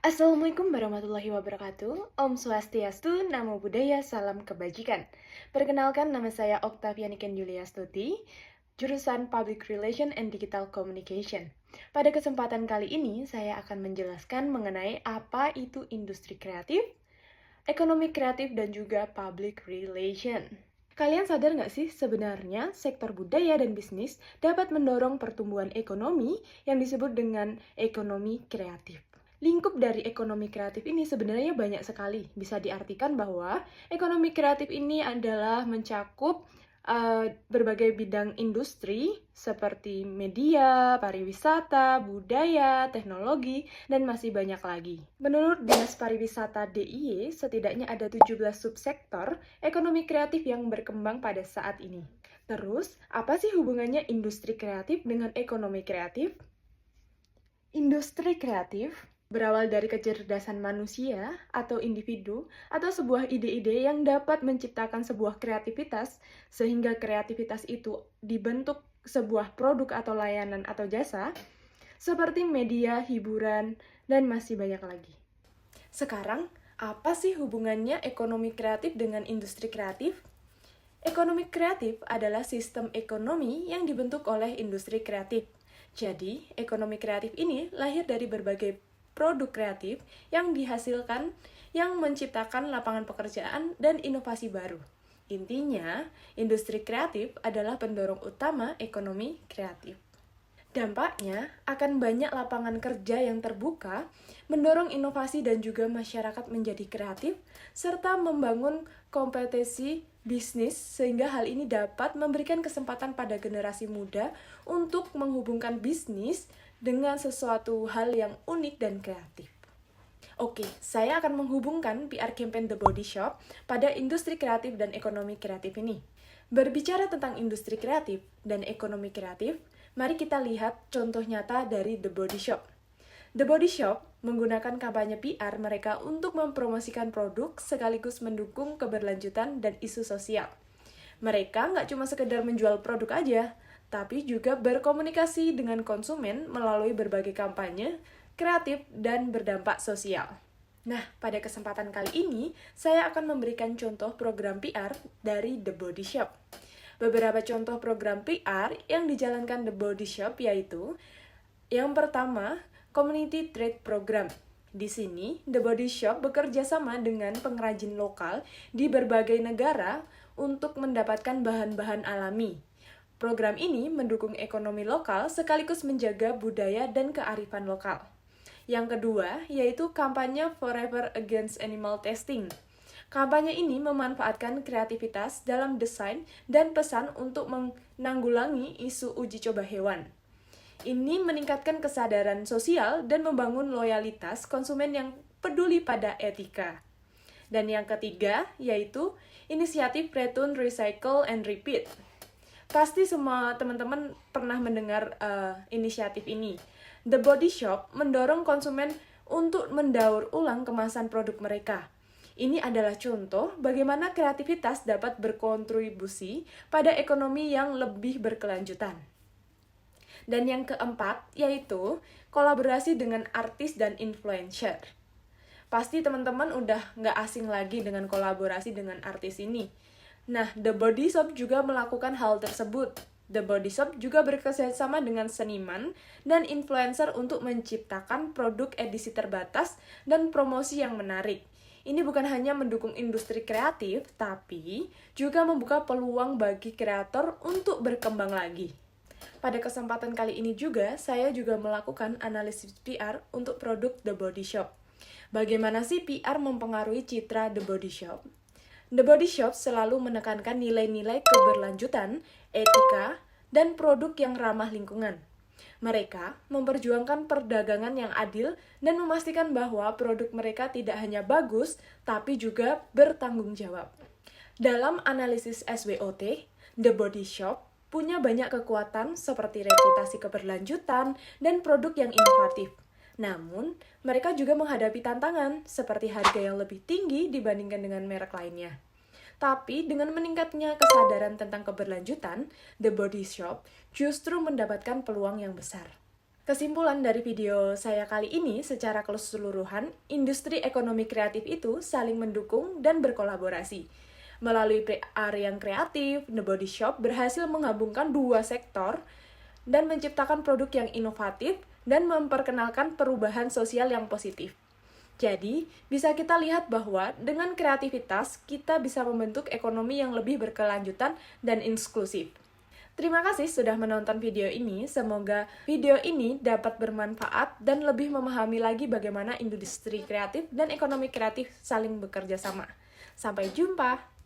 Assalamualaikum warahmatullahi wabarakatuh. Om Swastiastu, Namo Buddhaya, Salam Kebajikan. Perkenalkan, nama saya Octavia Niken Yuliastuti, jurusan Public Relation and Digital Communication. Pada kesempatan kali ini, saya akan menjelaskan mengenai apa itu industri kreatif, ekonomi kreatif, dan juga public relation. Kalian sadar nggak sih sebenarnya sektor budaya dan bisnis dapat mendorong pertumbuhan ekonomi yang disebut dengan ekonomi kreatif. Lingkup dari ekonomi kreatif ini sebenarnya banyak sekali. Bisa diartikan bahwa ekonomi kreatif ini adalah mencakup berbagai bidang industri seperti media, pariwisata, budaya, teknologi, dan masih banyak lagi. Menurut Dinas Pariwisata DIY, setidaknya ada 17 subsektor ekonomi kreatif yang berkembang pada saat ini. Terus, apa sih hubungannya industri kreatif dengan ekonomi kreatif? Industri kreatif berawal dari kecerdasan manusia atau individu atau sebuah ide-ide yang dapat menciptakan sebuah kreativitas sehingga kreativitas itu dibentuk sebuah produk atau layanan atau jasa seperti media, hiburan, dan masih banyak lagi. Sekarang, apa sih hubungannya ekonomi kreatif dengan industri kreatif? Ekonomi kreatif adalah sistem ekonomi yang dibentuk oleh industri kreatif. Jadi, ekonomi kreatif ini lahir dari berbagai produk kreatif yang dihasilkan yang menciptakan lapangan pekerjaan dan inovasi baru. Intinya, industri kreatif adalah pendorong utama ekonomi kreatif. Dampaknya akan banyak lapangan kerja yang terbuka, mendorong inovasi dan juga masyarakat menjadi kreatif, serta membangun kompetensi bisnis sehingga hal ini dapat memberikan kesempatan pada generasi muda untuk menghubungkan bisnis dengan sesuatu hal yang unik dan kreatif. Oke, saya akan menghubungkan PR campaign The Body Shop pada industri kreatif dan ekonomi kreatif ini. Berbicara tentang industri kreatif dan ekonomi kreatif, mari kita lihat contoh nyata dari The Body Shop. The Body Shop menggunakan kampanye PR mereka untuk mempromosikan produk sekaligus mendukung keberlanjutan dan isu sosial. Mereka nggak cuma sekedar menjual produk aja, tapi juga berkomunikasi dengan konsumen melalui berbagai kampanye, kreatif, dan berdampak sosial. Nah, pada kesempatan kali ini, saya akan memberikan contoh program PR dari The Body Shop. Beberapa contoh program PR yang dijalankan The Body Shop yaitu yang pertama, Community Trade Program. Di sini, The Body Shop bekerja sama dengan pengrajin lokal di berbagai negara untuk mendapatkan bahan-bahan alami. Program ini mendukung ekonomi lokal sekaligus menjaga budaya dan kearifan lokal. Yang kedua, yaitu kampanye Forever Against Animal Testing. Kampanye ini memanfaatkan kreativitas dalam desain dan pesan untuk menanggulangi isu uji coba hewan. Ini meningkatkan kesadaran sosial dan membangun loyalitas konsumen yang peduli pada etika. Dan yang ketiga, yaitu inisiatif Return, Recycle, and Repeat. Pasti semua teman-teman pernah mendengar inisiatif ini. The Body Shop mendorong konsumen untuk mendaur ulang kemasan produk mereka. Ini adalah contoh bagaimana kreativitas dapat berkontribusi pada ekonomi yang lebih berkelanjutan. Dan yang keempat, yaitu kolaborasi dengan artis dan influencer. Pasti teman-teman udah nggak asing lagi dengan kolaborasi dengan artis ini. Nah, The Body Shop juga melakukan hal tersebut. The Body Shop juga bekerjasama dengan seniman dan influencer untuk menciptakan produk edisi terbatas dan promosi yang menarik. Ini bukan hanya mendukung industri kreatif, tapi juga membuka peluang bagi kreator untuk berkembang lagi. Pada kesempatan kali ini juga, saya juga melakukan analisis PR untuk produk The Body Shop. Bagaimana sih PR mempengaruhi citra The Body Shop? The Body Shop selalu menekankan nilai-nilai keberlanjutan, etika, dan produk yang ramah lingkungan. Mereka memperjuangkan perdagangan yang adil dan memastikan bahwa produk mereka tidak hanya bagus, tapi juga bertanggung jawab. Dalam analisis SWOT, The Body Shop punya banyak kekuatan seperti reputasi keberlanjutan dan produk yang inovatif. Namun, mereka juga menghadapi tantangan seperti harga yang lebih tinggi dibandingkan dengan merek lainnya. Tapi, dengan meningkatnya kesadaran tentang keberlanjutan, The Body Shop justru mendapatkan peluang yang besar. Kesimpulan dari video saya kali ini secara keseluruhan, industri ekonomi kreatif itu saling mendukung dan berkolaborasi. Melalui PR yang kreatif, The Body Shop berhasil menggabungkan dua sektor dan menciptakan produk yang inovatif dan memperkenalkan perubahan sosial yang positif. Jadi, bisa kita lihat bahwa dengan kreativitas, kita bisa membentuk ekonomi yang lebih berkelanjutan dan inklusif. Terima kasih sudah menonton video ini. Semoga video ini dapat bermanfaat dan lebih memahami lagi bagaimana industri kreatif dan ekonomi kreatif saling bekerja sama. Sampai jumpa!